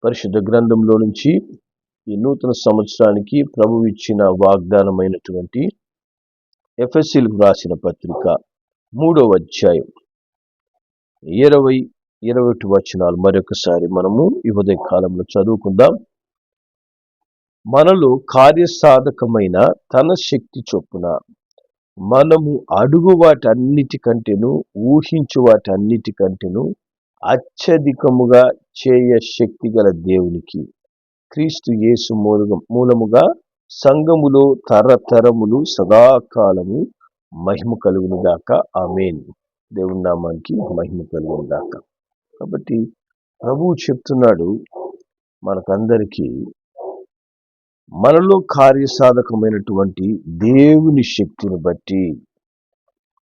పరిశుద్ధ గ్రంథంలో నుంచి ఈ నూతన సంవత్సరానికి ప్రభువు ఇచ్చిన వాగ్దానమైనటువంటి ఎఫెసీలకు రాసిన పత్రిక 3వ అధ్యాయం 20-21 వచనాలు మరొకసారి మనము ఈ ఉదయ కాలంలో చదువుకుందాం. మనలో కార్యసాధకమైన తన శక్తి చొప్పున మనము అడుగు వాటన్నిటికంటేను ఊహించు వాటన్నిటికంటేను అత్యధికముగా చేయ శక్తి గల దేవునికి క్రీస్తు యేసు మూలముగా సంఘములో తరతరములు సదాకాలము మహిమ కలుగును గాక. ఆమేన్. దేవుని నామానికి మహిమ కలుగును గాక. కాబట్టి ప్రభువు చెప్తున్నాడు మనకందరికీ మనలో కార్యసాధకమైనటువంటి దేవుని శక్తిని బట్టి,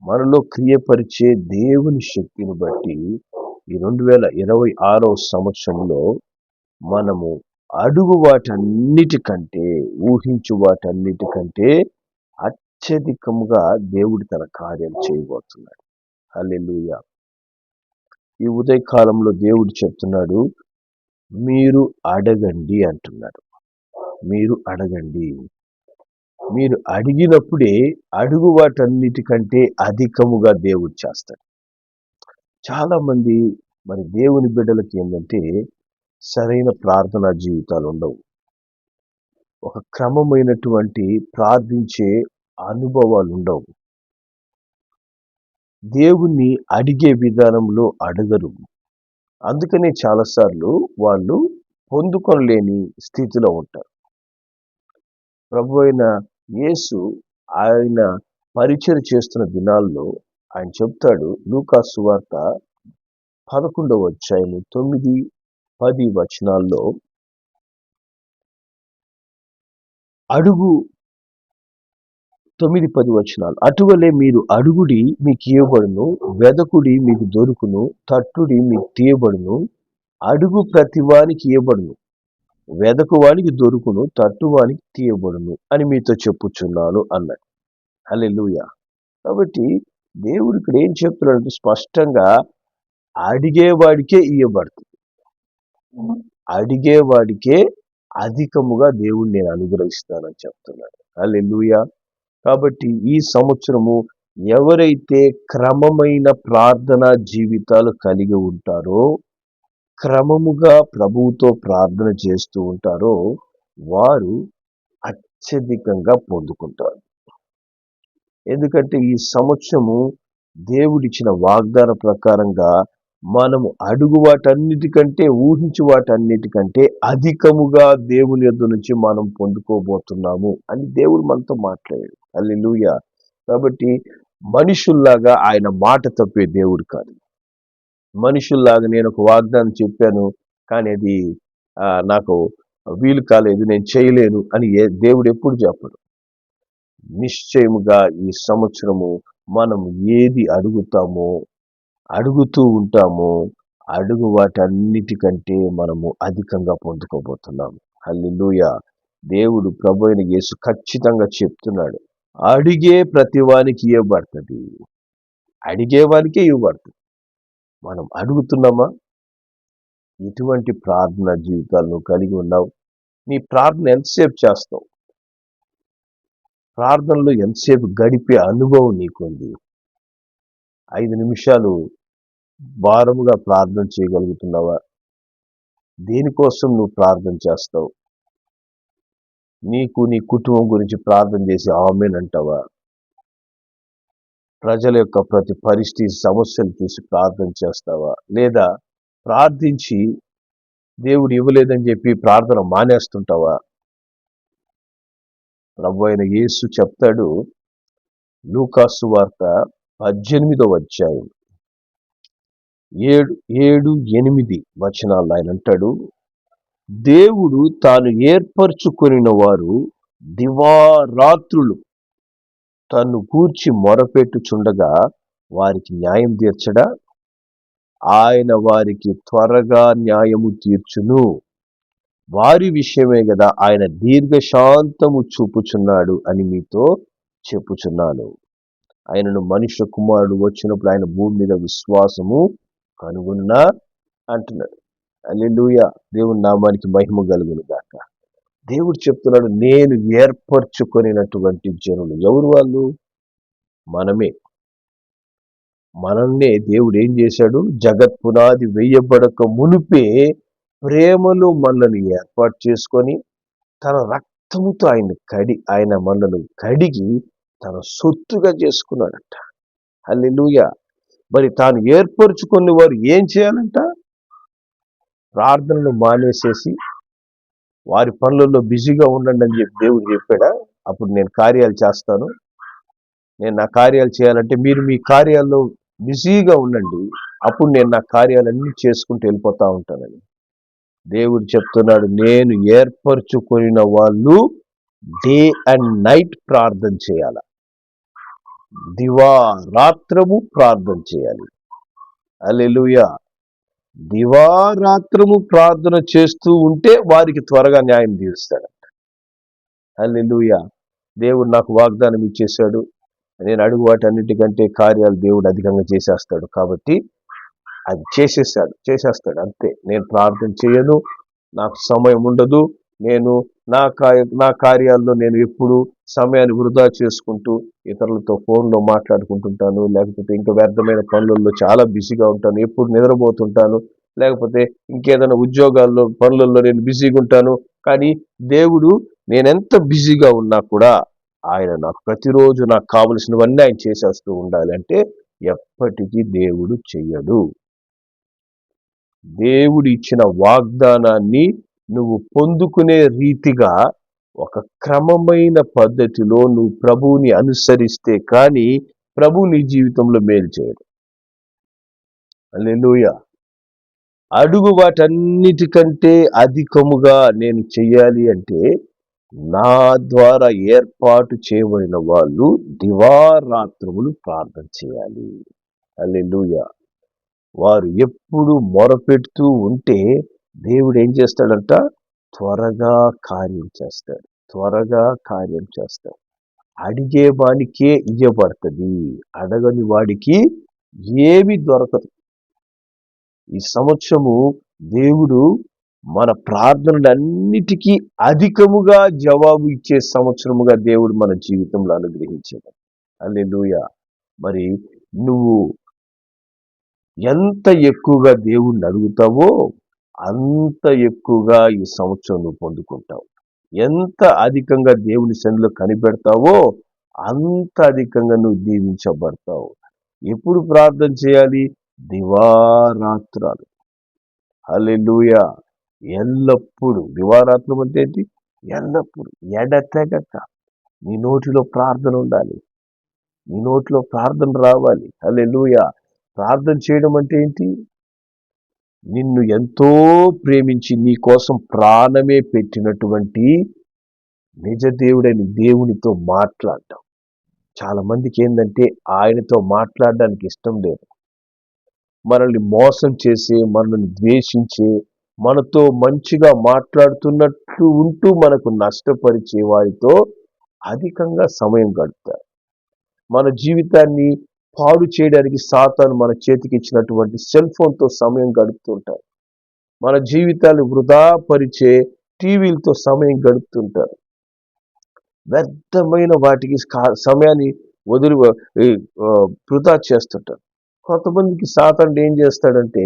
మనలో క్రియపరిచే దేవుని శక్తిని బట్టి ఈ 2026వ సంవత్సరంలో మనము అడుగు వాటన్నిటికంటే ఊహించు వాటన్నిటికంటే అత్యధికముగా దేవుడు తన కార్యాలు చేయబోతున్నాడు. హల్లెలూయా. ఈ ఉదయకాలంలో దేవుడు చెప్తున్నాడు, మీరు అడగండి అంటున్నాడు. మీరు అడగండి. మీరు అడిగినప్పుడే అడుగు వాటన్నిటికంటే అధికముగా దేవుడు చేస్తాడు. చాలా మంది మరి దేవుని బిడ్డలకి ఏంటంటే సరైన ప్రార్థనా జీవితాలు ఉండవు. ఒక క్రమమైనటువంటి ప్రార్థించే అనుభవాలు ఉండవు. దేవుణ్ణి అడిగే విధానంలో అడగరు. అందుకనే చాలాసార్లు వాళ్ళు పొందుకొనలేని స్థితిలో ఉంటారు. ప్రభు అయిన యేసు ఆయన పరిచయం చేస్తున్న దినాల్లో ఆయన చెప్తాడు, లూకా సువార్త 11వ అధ్యాయము 9-10 వచనాల్లో, అడుగు 9-10 వచనాలు, అటువలే మీరు అడుగుడి మీకు ఇవ్వబడును, వెదకుడి మీకు దొరుకును, తట్టుడి మీకు తీయబడును. అడుగు ప్రతివానికి ఇవ్వబడును, వెదకువానికి దొరుకును, తట్టువానికి తీయబడును అని మీతో చెప్పుచున్నాను అన్నాడు. హల్లెలూయా. కాబట్టి దేవుడు ఇక్కడ ఏం చెప్తున్నాడంటే స్పష్టంగా అడిగేవాడికే ఇవ్వబడుతుంది. అడిగేవాడికే అధికముగా దేవుడు నేను అనుగ్రహిస్తానని చెప్తున్నాడు. హల్లెలూయా. కాబట్టి ఈ సంవత్సరము ఎవరైతే క్రమమైన ప్రార్థనా జీవితాలు కలిగి ఉంటారో, క్రమముగా ప్రభువుతో ప్రార్థన చేస్తూ ఉంటారో వారు అత్యధికంగా పొందుకుంటారు. ఎందుకంటే ఈ సంవత్సరము దేవుడిచ్చిన వాగ్దాన ప్రకారంగా మనము అడుగు వాటన్నిటికంటే ఊహించు వాటన్నిటికంటే అధికముగా దేవుని యొద్ద నుంచి మనం పొందుకోబోతున్నాము అని దేవుడు మనతో మాట్లాడాడు. హల్లెలూయా. కాబట్టి మనుషుల్లాగా ఆయన మాట తప్పే దేవుడు కాదు. మనుషుల్లాగా నేను ఒక వాగ్దానం చెప్పాను కానీ అది నాకు వీలు కాలేదు, నేను చేయలేను అని దేవుడు ఎప్పుడు చెప్పడు. నిశ్చయముగా ఈ సంవత్సరము మనం ఏది అడుగుతూ ఉంటామో అడుగు వాటన్నిటికంటే మనము అధికంగా పొందుకోబోతున్నాము. హల్లెలూయా. దేవుడు ప్రభు అయిన యేసు ఖచ్చితంగా చెప్తున్నాడు, అడిగే ప్రతివానికి ఇవ్వబడుతుంది. అడిగేవానికే ఇవ్వబడుతుంది. మనం అడుగుతున్నామా? ఎటువంటి ప్రార్థన జీవితాలను కలిగి ఉన్నావు? నీ ప్రార్థన ఎంతసేపు చేస్తావు? ప్రార్థనలో ఎంతసేపు గడిపే అనుభవం నీకుంది? 5 నిమిషాలు భారముగా ప్రార్థన చేయగలుగుతున్నావా? దేనికోసం నువ్వు ప్రార్థన చేస్తావు? నీకు నీ కుటుంబం గురించి ప్రార్థన చేసి ఆమేన్ అంటావా? ప్రజల యొక్క ప్రతి పరిస్థితి సమస్యలు చూసి ప్రార్థన చేస్తావా? లేదా ప్రార్థించి దేవుడు ఇవ్వలేదని చెప్పి ప్రార్థన మానేస్తుంటావా? ప్రభు అయిన యేసు చెప్తాడు, లూకా సువార్త 18వ అధ్యాయం 7-8 వచనాలు ఆయన అంటాడు, దేవుడు తాను ఏర్పరచుకొనిన వారు దివారాత్రులు తన్ను గూర్చి మొరపెట్టుచుండగా వారికి న్యాయం తీర్చడా? ఆయన వారికి త్వరగా న్యాయము తీర్చును. వారి విషయమే కదా ఆయన దీర్ఘశాంతము చూపుచున్నాడు అని మీతో చెప్పుచున్నాను. ఆయనను మనుష్య కుమారుడు వచ్చినప్పుడు ఆయన భూమి మీద విశ్వాసము కనుగొన్నా అంటున్నాడు. హల్లెలూయా. దేవుని నామానికి మహిమ కలుగును గాక. దేవుడు చెప్తున్నాడు, నేను ఏర్పరచుకొనినటువంటి జనులు ఎవరు వాళ్ళు? మనమే. మనల్నే దేవుడు ఏం చేశాడు? జగత్ పునాది వేయబడక మునిపే ప్రేమలో మనల్ని ఏర్పాటు చేసుకొని తన రక్తముతో ఆయన మనల్ని కడిగి తన సొత్తుగా చేసుకున్నాడంట. హల్లెలూయా. మరి తాను ఏర్పరచుకున్న వారు ఏం చేయాలంట? ప్రార్థనలు మానేసేసి వారి పనులలో బిజీగా ఉండండి అని చెప్పి దేవుడు చెప్పాడా? అప్పుడు నేను కార్యాలు చేస్తాను, నేను నా కార్యాలు చేయాలంటే మీరు మీ కార్యాల్లో బిజీగా ఉండండి, అప్పుడు నేను నా కార్యాలన్నీ చేసుకుంటూ వెళ్ళిపోతా ఉంటానని దేవుడు చెప్తున్నాడు. నేను ఏర్పరచుకున్న వాళ్ళు డే అండ్ నైట్ ప్రార్థన చేయాల, దివారాత్రము ప్రార్థన చేయాలి. హల్లెలూయా. దివారాత్రము ప్రార్థన చేస్తూ ఉంటే వారికి త్వరగా న్యాయం తీరుస్తాడు. హల్లెలూయా. దేవుడు నాకు వాగ్దానం ఇచ్చేశాడు, నేను అడుగు వాటన్నిటికంటే కార్యాలు దేవుడు అధికంగా చేసేస్తాడు. కాబట్టి అది చేసేస్తాడు అంతే. నేను ప్రార్థన చేయను, నాకు సమయం ఉండదు, నేను నా కార్యాల్లో నేను ఎప్పుడు సమయాన్ని వృధా చేసుకుంటూ ఇతరులతో ఫోన్లో మాట్లాడుకుంటుంటాను, లేకపోతే ఇంకా వ్యర్థమైన పనులలో చాలా బిజీగా ఉంటాను, ఎప్పుడు నిద్రపోతుంటాను, లేకపోతే ఇంకేదైనా ఉద్యోగాల్లో పనులలో నేను బిజీగా ఉంటాను. కానీ దేవుడు నేనెంత బిజీగా ఉన్నా కూడా ఆయన నాకు ప్రతిరోజు నాకు కావలసినవన్నీ ఆయన చేసేస్తూ ఉండాలి అంటే ఎప్పటికీ దేవుడు చెయ్యడు. దేవుడు ఇచ్చిన వాగ్దానాన్ని నువ్వు పొందుకునే రీతిగా ఒక క్రమమైన పద్ధతిలో నువ్వు ప్రభువుని అనుసరిస్తే కానీ ప్రభు నీ జీవితంలో మేలు చేయడు. హల్లెలూయా. అడుగు వాటన్నిటికంటే అధికముగా నేను చెయ్యాలి అంటే నా ద్వారా ఏర్పాటు చేయబడిన వాళ్ళు దివారాత్రములు ప్రార్థన చేయాలి. హల్లెలూయా. వారు ఎప్పుడు మొరపెడుతూ ఉంటే దేవుడు ఏం చేస్తాడంట? త్వరగా కార్యం చేస్తాడు. అడిగే వాడికే ఇయ్యబడుతుంది, అడగని వాడికి ఏమి దొరకదు. ఈ సంవత్సరము దేవుడు మన ప్రార్థనలన్నిటికీ అధికముగా జవాబు ఇచ్చే సంవత్సరముగా దేవుడు మన జీవితంలో అనుగ్రహించాడు. హల్లెలూయా. మరి నువ్వు ఎంత ఎక్కువగా దేవుణ్ణి అడుగుతావో అంత ఎక్కువగా ఈ సంవత్సరం నువ్వు పొందుకుంటావు. ఎంత అధికంగా దేవుని సన్నిధిలో కనిపెడతావో అంత అధికంగా నువ్వు దీవించబడతావు. ఎప్పుడు ప్రార్థన చేయాలి? దివారాత్రాలు. హల్లెలూయా. ఎల్లప్పుడు. దివారాత్రం అంటే ఏంటి? ఎల్లప్పుడు ఎడతెగక నీ నోటిలో ప్రార్థన ఉండాలి, నీ నోటిలో ప్రార్థన రావాలి. హల్లెలూయా. ప్రార్థన చేయడం అంటే ఏంటి? నిన్ను ఎంతో ప్రేమించి నీ కోసం ప్రాణమే పెట్టినటువంటి నిజ దేవుడైన దేవునితో మాట్లాడటం. చాలా మందికి ఏంటంటే ఆయనతో మాట్లాడడానికి ఇష్టం లేదు. మనల్ని మోసం చేసే, మనల్ని ద్వేషించే, మనతో మంచిగా మాట్లాడుతున్నట్లు ఉంటూ మనకు నష్టపరిచే వారితో అధికంగా సమయం గడుపుతారు. మన జీవితాన్ని పాడు చేయడానికి సాతాను మన చేతికి ఇచ్చినటువంటి సెల్ ఫోన్తో సమయం గడుపుతుంటారు. మన జీవితాన్ని వృధా పరిచే టీవీలతో సమయం గడుపుతుంటారు. వ్యర్థమైన వాటికి సమయాన్ని వృధా చేస్తుంటారు. కొంతమందికి సాతాను ఏం చేస్తాడంటే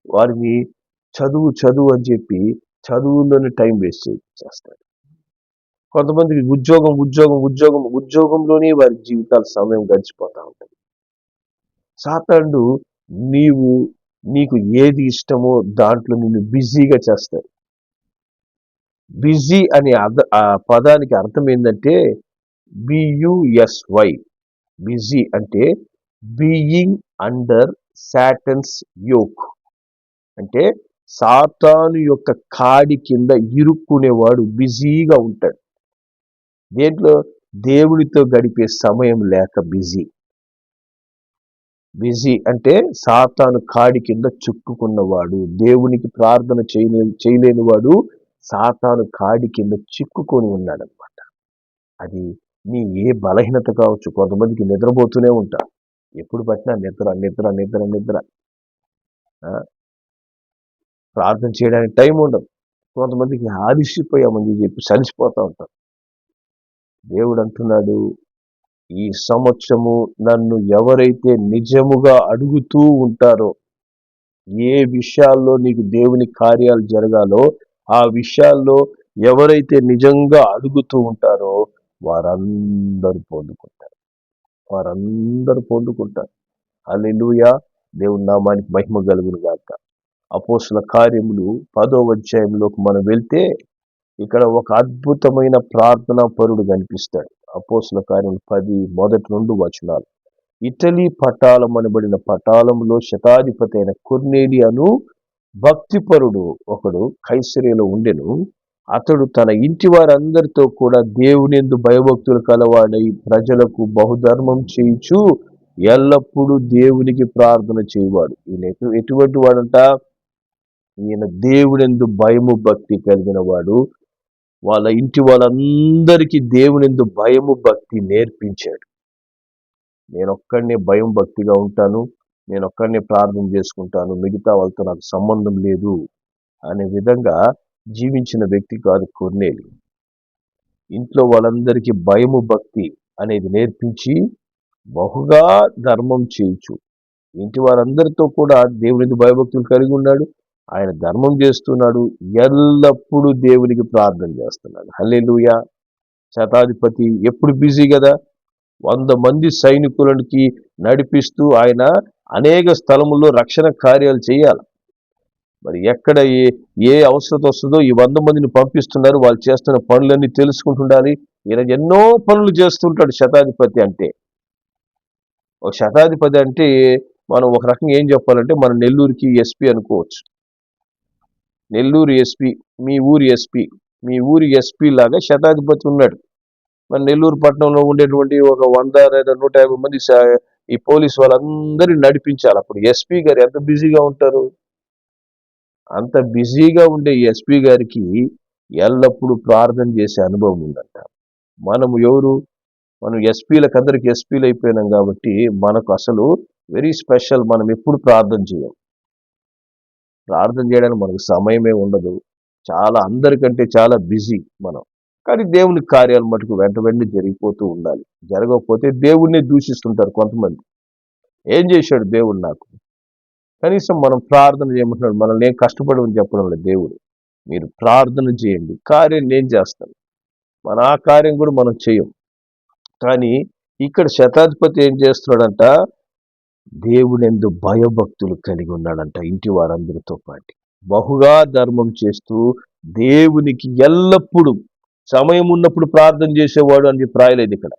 వారిని చదువు అని చెప్పి చదువుల్లోనే టైం వేస్ట్ చేస్తాడు. కొంతమందికి ఉద్యోగంలోనే వారి జీవితాల సమయం గడిచిపోతూ ఉంటుంది. సాతానుడు నీకు ఏది ఇష్టమో దాంట్లో నిన్ను బిజీగా చేస్తాడు. బిజీ అనే ఆ పదానికి అర్థం ఏంటంటే BUSY. బిజీ అంటే బీయింగ్ అండర్ సాటన్స్ యోక్, అంటే సాతాను యొక్క కాడి కింద ఇరుక్కునేవాడు బిజీగా ఉంటాడు. దేంట్లో? దేవుడితో గడిపే సమయం లేక బిజీ అంటే సాతాను కాడి కింద చిక్కుకున్నవాడు, దేవునికి ప్రార్థన చేయలేని వాడు సాతాను కాడి కింద చిక్కుకొని ఉన్నాడనమాట. అది నీ ఏ బలహీనత కావచ్చు. కొంతమందికి నిద్రపోతూనే ఉంటా, ఎప్పుడు పట్టినా నిద్ర. ప్రార్థన చేయడానికి టైం ఉండదు. కొంతమందికి ఆలస్యపోయామని చెప్పి సలిసిపోతూ ఉంటారు. దేవుడు అంటున్నాడు, ఈ సంవత్సరము నన్ను ఎవరైతే నిజముగా అడుగుతూ ఉంటారో, ఏ విషయాల్లో నీకు దేవుని కార్యాలు జరగాలో ఆ విషయాల్లో ఎవరైతే నిజంగా అడుగుతూ ఉంటారో వారందరూ పొందుకుంటారు. హల్లెలూయా. దేవుని నామానికి మహిమ కలుగును గాక. అపోస్తుల కార్యములు 10వ అధ్యాయంలోకి మనం వెళ్తే ఇక్కడ ఒక అద్భుతమైన ప్రార్థనా పరుడు కనిపిస్తాడు. అపోస్తుల కార్యములు 10 మొదటి 2 వచనాలు. ఇటలీ పటాలం అనబడిన పటాలంలో శతాధిపతి అయిన కొర్నేలి అను భక్తిపరుడు ఒకడు కైసరేలో ఉండెను. అతడు తన ఇంటి వారందరితో కూడా దేవునియందు భయభక్తులు కలవాడై ప్రజలకు బహుధర్మం చేయుచు ఎల్లప్పుడూ దేవునికి ప్రార్థన చేయవాడు. ఈయన ఎటువంటి వాడంట? ఈయన దేవునియందు భయము భక్తి కలిగిన వాడు. వాళ్ళ ఇంటి వాళ్ళందరికీ దేవునియందు భయము భక్తి నేర్పించాడు. నేనొక్కడినే భయం భక్తిగా ఉంటాను, నేనొక్కడినే ప్రార్థన చేసుకుంటాను, మిగతా వాళ్ళతో నాకు సంబంధం లేదు అనే విధంగా జీవించిన వ్యక్తి కాదు కొర్నేలి. ఇంట్లో వాళ్ళందరికీ భయము భక్తి అనేది నేర్పించి బహుగా ధర్మం చేయించు. ఇంటి వారందరితో కూడా దేవునికి భయభక్తులు కలిగి ఉన్నాడు. ఆయన ధర్మం చేస్తున్నాడు, ఎల్లప్పుడూ దేవునికి ప్రార్థన చేస్తున్నాడు. హల్లెలూయా. శతాధిపతి ఎప్పుడు బిజీ కదా, 100 మంది సైనికులకి నడిపిస్తూ ఆయన అనేక స్థలముల్లో రక్షణ కార్యాలు చేయాలి. మరి ఎక్కడ ఏ అవసరం వస్తుందో ఈ 100 మందిని పంపిస్తున్నారు, వాళ్ళు చేస్తున్న పనులన్నీ తెలుసుకుంటుండాలి. ఈయన ఎన్నో పనులు చేస్తుంటాడు శతాధిపతి అంటే. ఒక శతాధిపతి అంటే మనం ఒక రకంగా ఏం చెప్పాలంటే మన నెల్లూరుకి ఎస్పీ అనుకోవచ్చు. నెల్లూరు ఎస్పీ, మీ ఊరి ఎస్పీ లాగా శతాధిపతి ఉన్నాడు. మన నెల్లూరు పట్టణంలో ఉండేటువంటి ఒక 100 లేదా 150 మంది ఈ పోలీసు వాళ్ళందరినీ నడిపించాలి. అప్పుడు ఎస్పీ గారు ఎంత బిజీగా ఉంటారు. అంత బిజీగా ఉండే ఎస్పీ గారికి ఎల్లప్పుడూ ప్రార్థన చేసే అనుభవం ఉందంట. మనము ఎవరు? మనం ఎస్పీలకు అందరికి ఎస్పీలు అయిపోయినాం కాబట్టి మనకు అసలు వెరీ స్పెషల్. మనం ఎప్పుడు ప్రార్థన చేయం. ప్రార్థన చేయడానికి మనకు సమయమే ఉండదు. అందరికంటే చాలా బిజీ మనం. కానీ దేవుని కార్యాలు మటుకు వెంట జరిగిపోతూ ఉండాలి. జరగకపోతే దేవుణ్ణి దూషిస్తుంటారు కొంతమంది. ఏం చేశాడు దేవుడు నాకు? కనీసం మనం ప్రార్థన చేయమంటున్నాడు. మనల్ని ఏం కష్టపడమని చెప్పడం లేదు దేవుడు. మీరు ప్రార్థన చేయండి, కార్యం నేను చేస్తాను. ఆ కార్యం కూడా మనం చేయం. కానీ ఇక్కడ శతాధిపతి ఏం చేస్తున్నాడంట? దేవునెందు భయభక్తులు కలిగి ఉన్నాడంట ఇంటి వారందరితో పాటు. బహుగా ధర్మం చేస్తూ దేవునికి ఎల్లప్పుడూ సమయం ఉన్నప్పుడు ప్రార్థన చేసేవాడు అని చెప్పి రాయలేదు ఇక్కడ.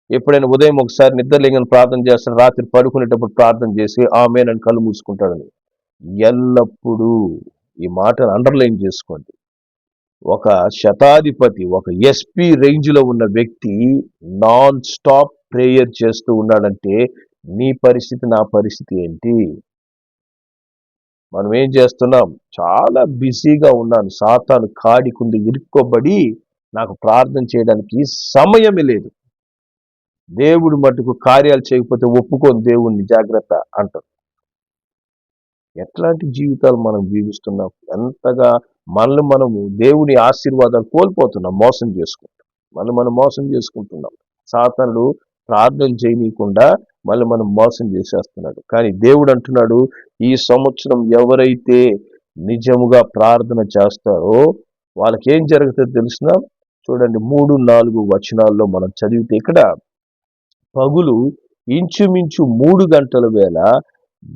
ఎప్పుడైనా ఉదయం ఒకసారి నిద్రలేని ప్రార్థన చేస్తాడు, రాత్రి పడుకునేటప్పుడు ప్రార్థన చేసి ఆమేన్ కళ్ళు మూసుకుంటాడని. ఎల్లప్పుడూ ఈ మాటను అండర్లైన్ చేసుకోండి. ఒక శతాధిపతి, ఒక ఎస్పీ రేంజ్లో ఉన్న వ్యక్తి నాన్ స్టాప్ ప్రేయర్ చేస్తూ ఉన్నాడంటే నీ పరిస్థితి, నా పరిస్థితి ఏంటి? మనం ఏం చేస్తున్నాం? చాలా బిజీగా ఉన్నాను, సాతాను కాడి కుండి ఇరుక్కోబడి నాకు ప్రార్థన చేయడానికి సమయమే లేదు. దేవుడు మటుకు కార్యాలు చేయకపోతే ఒప్పుకోని దేవుణ్ణి జాగ్రత్త అంటారు. ఎట్లాంటి జీవితాలు మనం జీవిస్తున్నాం? ఎంతగా మనము దేవుని ఆశీర్వాదాలు కోల్పోతున్నాం, మనం మోసం చేసుకుంటున్నాం. సాతానుడు ప్రార్థన చేయనీయకుండా మనం మోసం చేసేస్తున్నాడు. కానీ దేవుడు అంటున్నాడు, ఈ సంవత్సరం ఎవరైతే నిజముగా ప్రార్థన చేస్తారో వాళ్ళకి ఏం జరుగుతుందో తెలుసిన? చూడండి 3-4 వచనాల్లో మనం చదివితే ఇక్కడ పగులు ఇంచుమించు 3 గంటల వేళ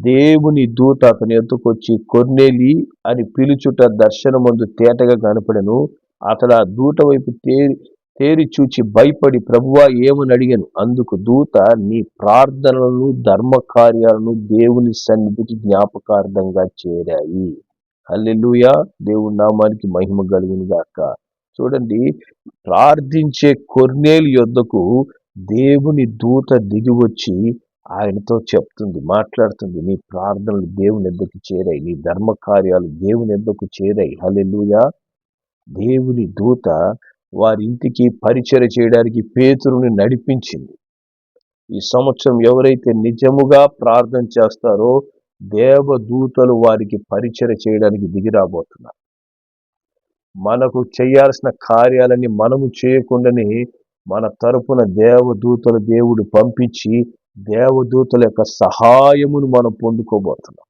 దేవుని దూత అతని ఎత్తుకొచ్చి కొర్నేలి అని పిలుచుట దర్శనమందు తేటగా కనపడెను. అతడు ఆ దూత వైపు తేరి చూచి భయపడి ప్రభువా ఏమని అడిగాను. అందుకు దూత, నీ ప్రార్థనలను ధర్మ కార్యాలను దేవుని సన్నిధికి జ్ఞాపకార్థంగా చేరాయి. హల్లెలూయా. దేవుని నామానికి మహిమ కలుగును గాక. చూడండి, ప్రార్థించే కొర్నేలి యొద్దకు దేవుని దూత దిగి వచ్చి ఆయనతో చెప్తుంది, మాట్లాడుతుంది. నీ ప్రార్థనలు దేవుని ఎద్దకు చేరాయి, నీ ధర్మ కార్యాలు దేవుని ఎద్దకు చేరాయి. హల్లెలూయా. దేవుని దూత వారి ఇంటికి పరిచర్య చేయడానికి పేతురుని నడిపించింది. ఈ సంవత్సరం ఎవరైతే నిజముగా ప్రార్థన చేస్తారో దేవదూతలు వారికి పరిచర్య చేయడానికి దిగి రాబోతున్నారు. మనకు చేయాల్సిన కార్యాలని మనము చేయకుండానే మన తరపున దేవదూతలు దేవుడు పంపించి దేవదూతల యొక్క సహాయమును మనం పొందుకోబోతున్నాం.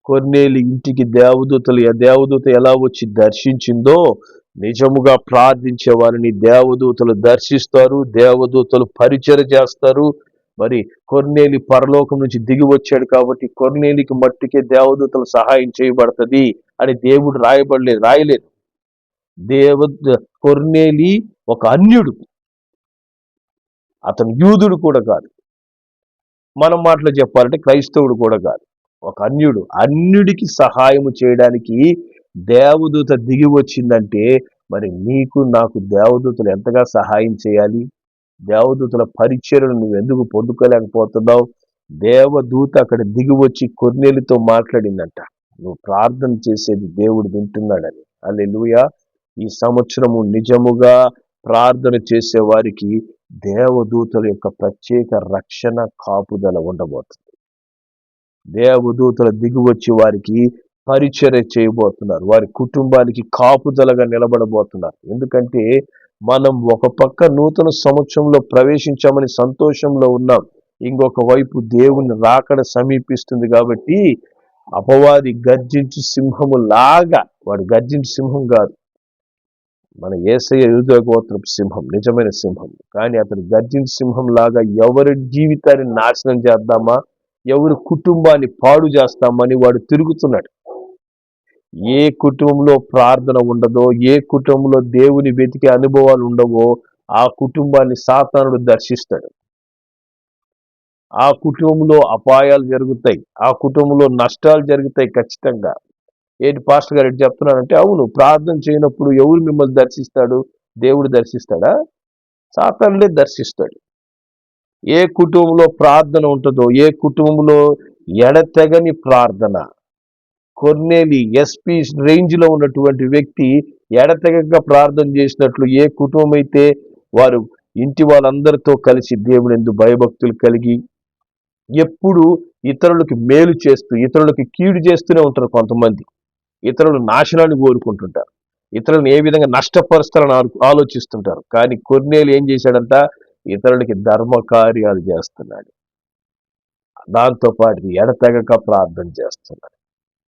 కొర్నేలి ఇంటికి దేవదూత ఎలా వచ్చి దర్శించిందో, నిజముగా ప్రార్థించే వారిని దేవదూతలు దర్శిస్తారు, దేవదూతలు పరిచర్య చేస్తారు. మరి కొర్నేలి పరలోకం నుంచి దిగి వచ్చాడు కాబట్టి కొర్నేలికి మట్టుకే దేవదూతల సహాయం చేయబడుతుంది అని దేవుడు రాయలేదు. కొర్నేలి ఒక అన్యుడు, అతను యూదుడు కూడా కాదు, మనం మాటలో చెప్పాలంటే క్రైస్తవుడు కూడా కాదు, ఒక అన్యుడికి సహాయము చేయడానికి దేవదూత దిగి వచ్చిందంటే మరి నీకు నాకు దేవదూతలు ఎంతగా సహాయం చేయాలి? దేవదూతల పరిచర్యను నువ్వు ఎందుకు పొందుకోలేకపోతున్నావు? దేవదూత అక్కడ దిగి వచ్చి కొర్నేలితో మాట్లాడిందంట, నువ్వు ప్రార్థన చేసేది దేవుడు వింటున్నాడని. హల్లెలూయా. ఈ సంవత్సరము నిజముగా ప్రార్థన చేసే వారికి దేవదూతల యొక్క ప్రత్యేక రక్షణ కాపుదల ఉండబోతుంది. దేవదూతల దిగి వచ్చి వారికి పరిచర్య చేయబోతున్నారు, వారి కుటుంబానికి కాపుదలగా నిలబడబోతున్నారు. ఎందుకంటే మనం ఒక పక్క నూతన సంవత్సరంలో ప్రవేశించామని సంతోషంలో ఉన్నాం, ఇంకొక వైపు దేవుని రాకడ సమీపిస్తుంది. కాబట్టి అపవాది గర్జించు సింహము లాగా, వాడు గర్జించు సింహం కాదు, మన యేసయ్య యూదా గోత్రపు సింహం, నిజమైన సింహం. కానీ అతను గర్జించు సింహం లాగా ఎవరి జీవితాన్ని నాశనం చేద్దామా, ఎవరి కుటుంబాన్ని పాడు చేస్తామని వాడు తిరుగుతున్నాడు. ఏ కుటుంబంలో ప్రార్థన ఉండదో, ఏ కుటుంబంలో దేవుని వెతికే అనుభవాలు ఉండవో ఆ కుటుంబాన్ని సాతానుడు దర్శిస్తాడు. ఆ కుటుంబంలో అపాయాలు జరుగుతాయి, ఆ కుటుంబంలో నష్టాలు జరుగుతాయి ఖచ్చితంగా. ఏంటి పాస్టర్ గారు చెప్తున్నానంటే, అవును, ప్రార్థన చేయనప్పుడు ఎవరు మిమ్మల్ని దర్శిస్తాడు? దేవుడు దర్శిస్తాడా? సాతానుడే దర్శిస్తాడు. ఏ కుటుంబంలో ప్రార్థన ఉంటుందో, ఏ కుటుంబంలో ఎడతెగని ప్రార్థన, కొర్నేలి ఎస్పీ రేంజ్ లో ఉన్నటువంటి వ్యక్తి ఎడతెగక ప్రార్థన చేసినట్లు ఏ కుటుంబం అయితే వారు ఇంటి వాళ్ళందరితో కలిసి దేవుని భయభక్తులు కలిగి ఎప్పుడు ఇతరులకు మేలు చేస్తూ ఇతరులకు కీడు చేస్తూనే ఉంటారు. కొంతమంది ఇతరులు నాశనాన్ని కోరుకుంటుంటారు, ఇతరులను ఏ విధంగా నష్టపరుస్తారని ఆలోచిస్తుంటారు. కానీ కొర్నేలి ఏం చేశాడంట? ఇతరులకి ధర్మ కార్యాలు చేస్తున్నాడు, దాంతోపాటు ఎడతెగక ప్రార్థన చేస్తున్నాడు.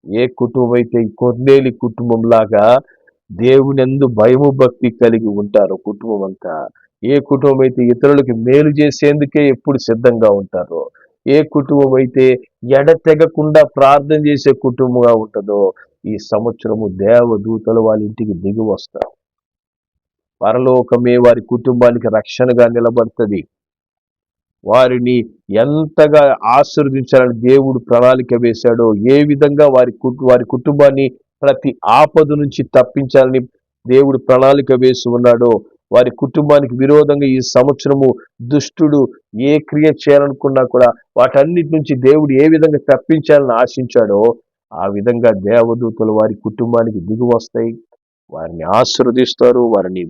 ఏ కుటుంబం అయితే ఈ కొర్నేలి కుటుంబం లాగా దేవునియందు భయము భక్తి కలిగి ఉంటారో కుటుంబం అంతా, ఏ కుటుంబం అయితే ఇతరులకి మేలు చేసేందుకే ఎప్పుడు సిద్ధంగా ఉంటారో, ఏ కుటుంబం అయితే ఎడతెగకుండా ప్రార్థన చేసే కుటుంబంగా ఉంటుందో, ఈ సంవత్సరము దేవదూతలు వాళ్ళ ఇంటికి దిగి వస్తారు. పరలోకమే వారి కుటుంబానికి రక్షణగా నిలబడుతుంది. వారిని ఎంతగా ఆశీర్వదించాలని దేవుడు ప్రణాళిక వేశాడో, ఏ విధంగా వారి కుటుంబాన్ని ప్రతి ఆపద నుంచి తప్పించాలని దేవుడు ప్రణాళిక వేసి ఉన్నాడో, వారి కుటుంబానికి విరోధంగా ఈ సంవత్సరము దుష్టుడు ఏ క్రియ చేయాలనుకున్నా కూడా వాటన్నిటి నుంచి దేవుడు ఏ విధంగా తప్పించాలని ఆశించాడో ఆ విధంగా దేవదూతలు వారి కుటుంబానికి దిగి వస్తాయి, వారిని ఆశీర్వదిస్తారు, వారిని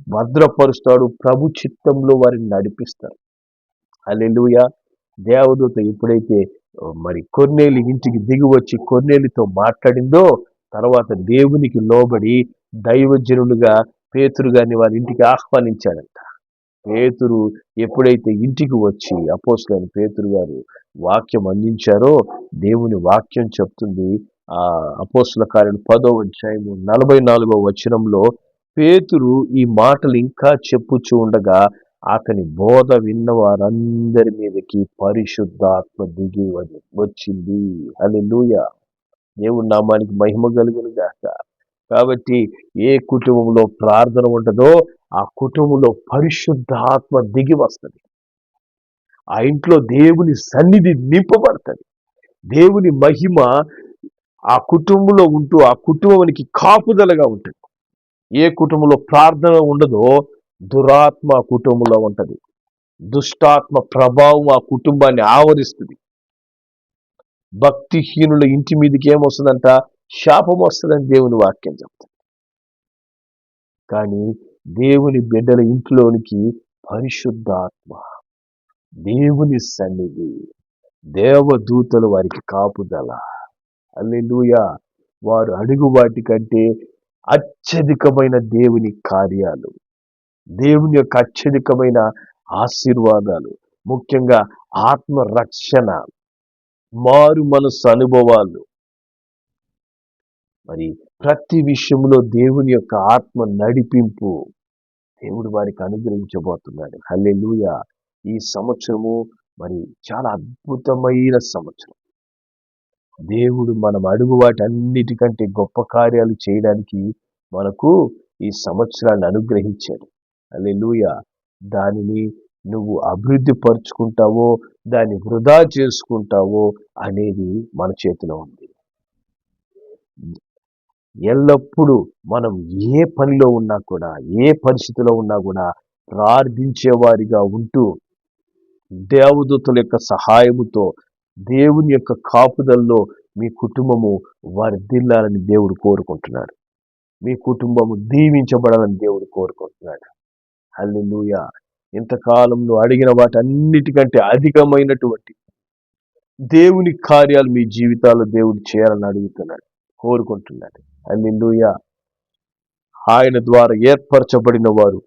భద్రపరుస్తాడు, ప్రభు చిత్తంలో వారిని నడిపిస్తారు. హల్లెలూయా. దేవదూత ఎప్పుడైతే మరి కొర్నేలి ఇంటికి దిగి వచ్చి కొర్నేలితో మాట్లాడిందో, తర్వాత దేవునికి లోబడి దైవజనులుగా పేతురు గారిని వారి ఇంటికి ఆహ్వానించాడంట. పేతురు ఎప్పుడైతే ఇంటికి వచ్చి అపోస్తలుడైన పేతురు గారు వాక్యం అందించారో, దేవుని వాక్యం చెప్తుంది ఆ అపోస్తల కార్యం 10వ అధ్యాయము 44వ వచనంలో, పేతురు ఈ మాటలు ఇంకా చెప్పుచూ ఉండగా అతని బోధ విన్న వారందరి మీదకి పరిశుద్ధాత్మ దిగి వచ్చింది. హల్లెలూయా. దేవుని నామానికి మహిమ కలుగును గాక. కాబట్టి ఏ కుటుంబంలో ప్రార్థన ఉంటుందో ఆ కుటుంబంలో పరిశుద్ధాత్మ దిగి వస్తుంది. ఆ ఇంట్లో దేవుని సన్నిధి నింపబడుతుంది. దేవుని మహిమ ఆ కుటుంబంలో ఉంటూ ఆ కుటుంబానికి కాపుదలగా ఉంటుంది. ఏ కుటుంబంలో ప్రార్థన ఉండదో దురాత్మ కుటుంబంలో ఉంటది, దుష్టాత్మ ప్రభావం ఆ కుటుంబాన్ని ఆవరిస్తుంది. భక్తిహీనుల ఇంటి మీదకి ఏమొస్తుందంట? శాపం వస్తుందని దేవుని వాక్యం చెప్తుంది. కానీ దేవుని బిడ్డల ఇంట్లోనికి పరిశుద్ధాత్మ, దేవుని సన్నిధి, దేవదూతలు వారికి కాపుదల. హల్లెలూయా. వారు అడుగు వాటి కంటే అత్యధికమైన దేవుని కార్యాలు, దేవుని యొక్క అత్యధికమైన ఆశీర్వాదాలు, ముఖ్యంగా ఆత్మరక్షణ, మారు మనసు అనుభవాలు, మరి ప్రతి విషయంలో దేవుని యొక్క ఆత్మ నడిపింపు దేవుడు వారికి అనుగ్రహించబోతున్నాడు. హల్లెలూయా. ఈ సంవత్సరము మరి చాలా అద్భుతమైన సంవత్సరం. దేవుడు మనం అడుగు వాటి అన్నిటికంటే గొప్ప కార్యాలు చేయడానికి మనకు ఈ సంవత్సరాన్ని అనుగ్రహించాడు. హల్లెలూయా. దానిని నువ్వు అభివృద్ధి పరుచుకుంటావో, దాన్ని వృధా చేసుకుంటావో అనేది మన చేతిలో ఉంది. ఎల్లప్పుడూ మనం ఏ పనిలో ఉన్నా కూడా, ఏ పరిస్థితిలో ఉన్నా కూడా ప్రార్థించేవారిగా ఉంటూ దేవదూతల యొక్క సహాయముతో, దేవుని యొక్క కాపుదల్లో మీ కుటుంబము వర్ధిల్లాలని దేవుడు కోరుకుంటున్నాడు. మీ కుటుంబము దీవించబడాలని దేవుడు కోరుకుంటున్నాడు. హల్లెలూయా. ఇంతకాలం నువ్వు అడిగిన వాటన్నిటికంటే అధికమైనటువంటి దేవుని కార్యాలు మీ జీవితాల్లో దేవుడు చేయాలని అడుగుతున్నాడు, కోరుకుంటున్నాడు. హల్లెలూయా. ఆయన ద్వారా ఏర్పరచబడిన వారు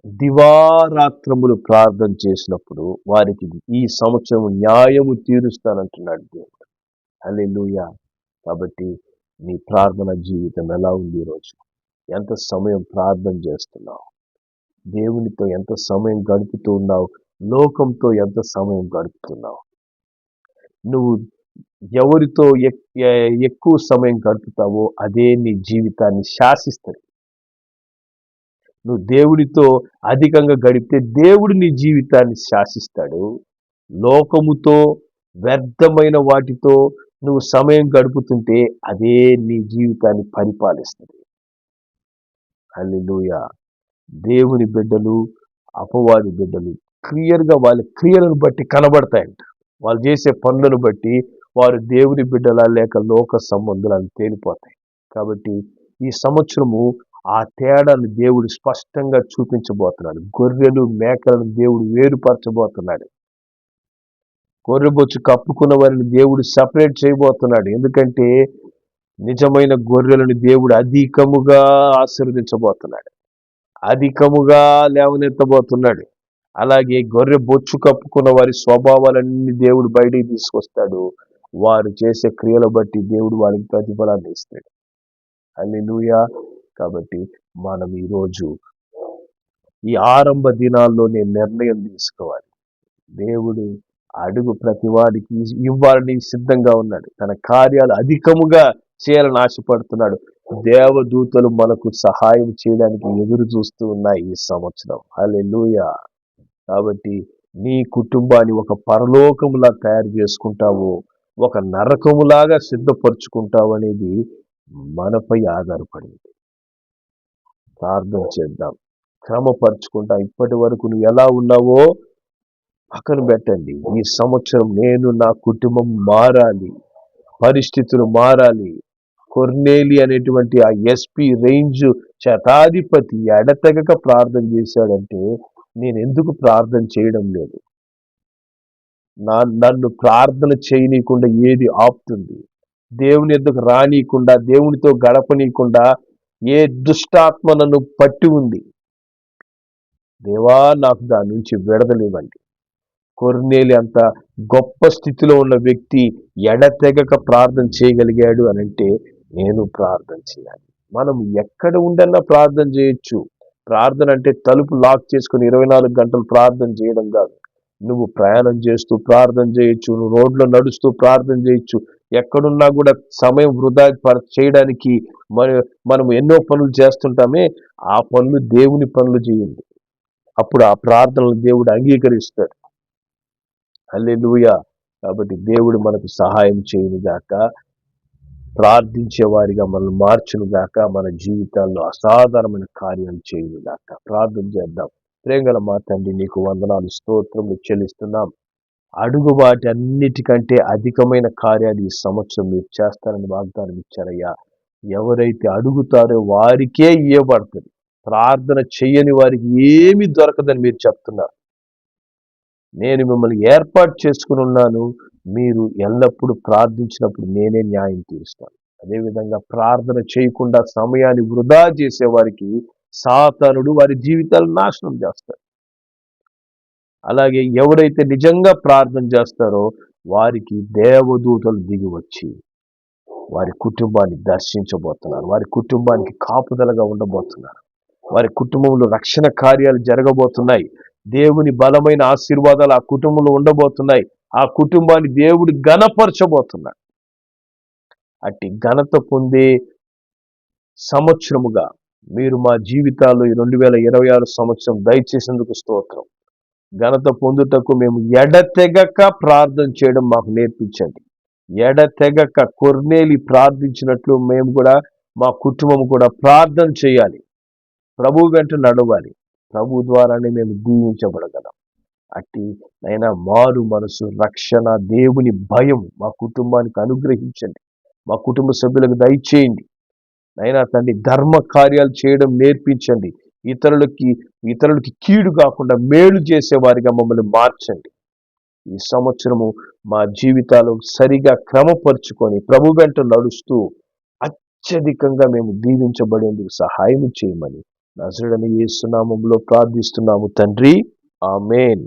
దివారాత్రములు ప్రార్థన చేసినప్పుడు వారికి ఈ సంవత్సరం న్యాయము తీరుస్తానంటున్నాడు దేవుడు. హల్లెలూయా. కాబట్టి నీ ప్రార్థన జీవితం ఎలా ఉంది ఈరోజు? ఎంత సమయం ప్రార్థన చేస్తున్నావు? దేవునితో ఎంత సమయం గడుపుతూ ఉన్నావు? లోకంతో ఎంత సమయం గడుపుతున్నావు? నువ్వు ఎవరితో ఎక్కువ సమయం గడుపుతావో అదే నీ జీవితాన్ని శాసిస్తుంది. నువ్వు దేవుడితో అధికంగా గడిపితే దేవుడు నీ జీవితాన్ని శాసిస్తాడు. లోకముతో, వ్యర్థమైన వాటితో నువ్వు సమయం గడుపుతుంటే అదే నీ జీవితాన్ని పరిపాలిస్తుంది. హల్లెలూయా. దేవుని బిడ్డలు, అపవాది బిడ్డలు క్లియర్గా వాళ్ళ క్రియలను బట్టి కనబడతాయంట. వాళ్ళు చేసే పనులను బట్టి వారు దేవుని బిడ్డలా లేక లోక సంబంధులను తేలిపోతాయి. కాబట్టి ఈ సంవత్సరము ఆ తేడాను దేవుడు స్పష్టంగా చూపించబోతున్నాడు. గొర్రెలు మేకలను దేవుడు వేరుపరచబోతున్నాడు. గొర్రెబొచ్చు కప్పుకున్న వారిని దేవుడు సపరేట్ చేయబోతున్నాడు. ఎందుకంటే నిజమైన గొర్రెలను దేవుడు అధికముగా ఆశీర్వదించబోతున్నాడు, అధికముగా లేవనెత్తబోతున్నాడు. అలాగే గొర్రె బొచ్చు కప్పుకున్న వారి స్వభావాలన్నీ దేవుడు బయటికి తీసుకొస్తాడు. వారు చేసే క్రియలు బట్టి దేవుడు వారికి ప్రతిఫలాన్ని ఇస్తాడు. హల్లెలూయా. కాబట్టి మనం ఈరోజు ఈ ఆరంభ దినాల్లోనే నిర్ణయం తీసుకోవాలి. దేవుడు అడుగు ప్రతి వాడికి ఇవ్వాలని సిద్ధంగా ఉన్నాడు. తన కార్యాలు అధికముగా చేయాలని ఆశపడుతున్నాడు. దేవదూతలు మనకు సహాయం చేయడానికి ఎదురు చూస్తూ ఉన్నాయి ఈ సంవత్సరం. హల్లెలూయా. కాబట్టి నీ కుటుంబాన్ని ఒక పరలోకములా తయారు చేసుకుంటావు, ఒక నరకములాగా సిద్ధపరుచుకుంటావు అనేది మనపై ఆధారపడింది. ప్రార్థన చేద్దాం, క్రమపరుచుకుంటాం. ఇప్పటి వరకు నువ్వు ఎలా ఉన్నావో పక్కన పెట్టండి. ఈ సంవత్సరం నేను, నా కుటుంబం మారాలి, పరిస్థితులు మారాలి. కొర్నేలి అనేటువంటి ఆ ఎస్పీ రేంజ్ శతాధిపతి ఎడతెగక ప్రార్థన చేశాడంటే నేను ఎందుకు ప్రార్థన చేయడం లేదు? నన్ను ప్రార్థన చేయనీయకుండా ఏది ఆపుతుంది? దేవుని ఎద్దుకు రానీయకుండా, దేవునితో గడపనీయకుండా ఏ దుష్టాత్మ నన్ను పట్టి ఉంది? దేవా, నాకు దాని నుంచి విడుదలివ్వండి. కొర్నేలి అంత గొప్ప స్థితిలో ఉన్న వ్యక్తి ఎడతెగక ప్రార్థన చేయగలిగాడు అనంటే నేను ప్రార్థన చేయాలి. మనం ఎక్కడ ఉండన్నా ప్రార్థన చేయొచ్చు. ప్రార్థన అంటే తలుపు లాక్ చేసుకుని 24 గంటలు ప్రార్థన చేయడం కాదు. నువ్వు ప్రయాణం చేస్తూ ప్రార్థన చేయొచ్చు, నువ్వు రోడ్లో నడుస్తూ ప్రార్థన చేయొచ్చు. ఎక్కడున్నా కూడా సమయం వృధా చేయడానికి మనం ఎన్నో పనులు చేస్తుంటామే. ఆ పనులు దేవుని పనులు చేయండి. అప్పుడు ఆ ప్రార్థనలు దేవుడు అంగీకరిస్తాడు. హల్లెలూయా. కాబట్టి దేవుడు మనకు సహాయం చేయను గాక, ప్రార్థించే వారిగా మనల్ని మార్చును గాక, మన జీవితాల్లో అసాధారణమైన కార్యాలు చేయను గాక. ప్రార్థన చేద్దాం. ప్రేమగల మా తండ్రి, నీకు వందనాలు, స్తోత్రములు చెల్లిస్తున్నాం. అడుగు వాటి అన్నిటికంటే అధికమైన కార్యాలు ఈ సంవత్సరం మీరు చేస్తారని వాగ్దానం ఇచ్చారయ్యా. ఎవరైతే అడుగుతారో వారికే ఇవ్వబడుతుంది. ప్రార్థన చెయ్యని వారికి ఏమీ దొరకదని మీరు చెప్తున్నారు. నేను మిమ్మల్ని ఏర్పాటు చేసుకుని ఉన్నాను, మీరు ఎల్లప్పుడూ ప్రార్థించినప్పుడు నేనే న్యాయం తీరుస్తాను. అదేవిధంగా ప్రార్థన చేయకుండా సమయాన్ని వృధా చేసే వారికి సాతానుడు వారి జీవితాలు నాశనం చేస్తాడు. అలాగే ఎవరైతే నిజంగా ప్రార్థన చేస్తారో వారికి దేవదూతలు దిగి వచ్చి వారి కుటుంబాన్ని దర్శించబోతున్నారు, వారి కుటుంబానికి కాపుదలగా ఉండబోతున్నారు, వారి కుటుంబంలో రక్షణ కార్యాలు జరగబోతున్నాయి, దేవుని బలమైన ఆశీర్వాదాలు ఆ కుటుంబంలో ఉండబోతున్నాయి, ఆ కుటుంబాన్ని దేవుడు ఘనపరచబోతున్నాడు. అట్టి ఘనత పొందే సంవత్సరముగా మీరు మా జీవితాల్లో ఈ 2026 సంవత్సరం దయచేసేందుకు స్తోత్రం. ఘనత పొందుటకు మేము ఎడతెగక ప్రార్థన చేయడం మాకు నేర్పించండి. ఎడతెగక కొర్నేలి ప్రార్థించినట్లు మేము కూడా, మా కుటుంబం కూడా ప్రార్థన చేయాలి, ప్రభు వెంట నడవాలి, ప్రభు ద్వారానే మేము దీవించబడగలం. అట్టి నైనా మారు మనసు, రక్షణ, దేవుని భయం మా కుటుంబానికి అనుగ్రహించండి, మా కుటుంబ సభ్యులకు దయచేయండి. నైనా తండ్రి ధర్మ కార్యాలు చేయడం నేర్పించండి, ఇతరులకి కీడు కాకుండా మేలు చేసేవారిగా మమ్మల్ని మార్చండి. ఈ సంవత్సరము మా జీవితాలు సరిగా క్రమపరుచుకొని ప్రభు వెంట నడుస్తూ అత్యధికంగా మేము దీవించబడేందుకు సహాయం చేయమని నజరేయుడైన యేసు నామములో ప్రార్థిస్తున్నాము తండ్రి, ఆమేన్.